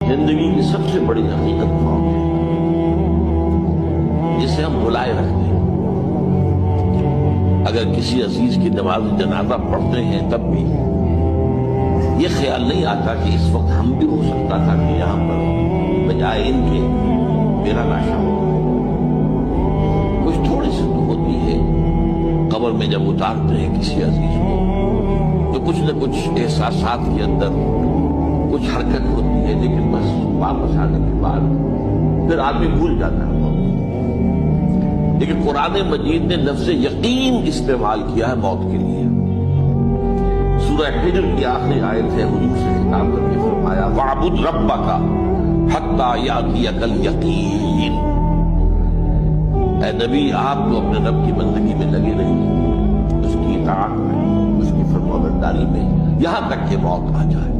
जिंदगी की सबसे बड़ी हकीकत मौत है, जिसे हम भुलाए रखते हैं। अगर किसी अजीज की नमाज जनाजा पढ़ते हैं तब भी ये ख्याल नहीं आता कि इस वक्त हम भी हो सकता था कि यहां पर बजाय इनके मेरा लाशा होता है। कुछ थोड़ी सी तो होती है कब्र में जब उतारते हैं किसी अजीज को, तो कुछ न कुछ एहसासात के अंदर कुछ हरकत होती है, लेकिन बस वापस आने के बाद फिर आदमी भूल जाता है। लेकिन कुरान मजीद ने लफ्ज़ यकीन इस्तेमाल किया है मौत के लिए। सूरह हिज्र की आखिरी आयत है, हुजूर से खिताब करके फरमाया वअबुद रब्बका हत्ता यातियकल यकीन। ऐ नबी, आप तो अपने रब की बंदगी में लगे रहिए, उसकी इताअत में, उसकी फरमाबरदारी में, यहां तक कि मौत आ जाए।